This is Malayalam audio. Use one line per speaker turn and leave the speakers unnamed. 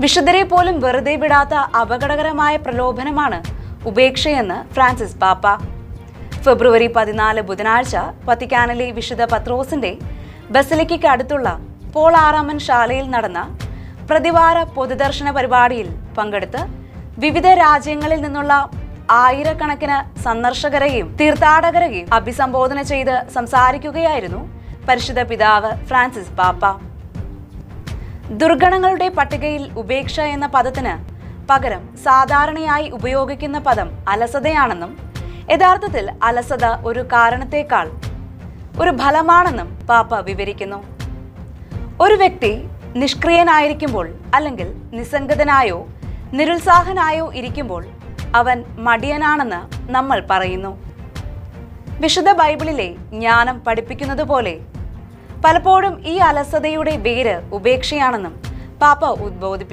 വിശുദ്ധരെ പോലും വെറുതെ വിടാത്ത അപകടകരമായ പ്രലോഭനമാണ് ഉപേക്ഷയെന്ന് ഫ്രാൻസിസ് പാപ്പ. ഫെബ്രുവരി 14 ബുധനാഴ്ച വത്തിക്കാനിലെ വിശുദ്ധ പത്രോസിന്റെ ബസിലിക്കയ്ക്ക് അടുത്തുള്ള പോൾ ആറാമൻ ശാലയിൽ നടന്ന പ്രതിവാര പൊതുദർശന പരിപാടിയിൽ പങ്കെടുത്ത് വിവിധ രാജ്യങ്ങളിൽ നിന്നുള്ള ആയിരക്കണക്കിന് സന്ദർശകരെയും തീർത്ഥാടകരെയും അഭിസംബോധന ചെയ്ത് സംസാരിക്കുകയായിരുന്നു പരിശുദ്ധ പിതാവ് ഫ്രാൻസിസ് പാപ്പ. ദുർഗണങ്ങളുടെ പട്ടികയിൽ ഉപേക്ഷ എന്ന പദത്തിന് പകരം സാധാരണയായി ഉപയോഗിക്കുന്ന പദം അലസതയാണെന്നും യഥാർത്ഥത്തിൽ അലസത ഒരു കാരണത്തേക്കാൾ ഒരു ഫലമാണെന്നും പാപ്പ വിവരിക്കുന്നു. ഒരു വ്യക്തി നിഷ്ക്രിയനായിരിക്കുമ്പോൾ അല്ലെങ്കിൽ നിസ്സംഗതനായോ നിരുത്സാഹനായോ ഇരിക്കുമ്പോൾ അവൻ മടിയനാണെന്ന് നമ്മൾ പറയുന്നു. വിശുദ്ധ ബൈബിളിലെ ജ്ഞാനം പഠിപ്പിക്കുന്നത് പോലെ പലപ്പോഴും ഈ അലസതയുടെ വേര് ഉപേക്ഷയാണെന്നും പാപ്പ ഉദ്ബോധിപ്പിച്ചു.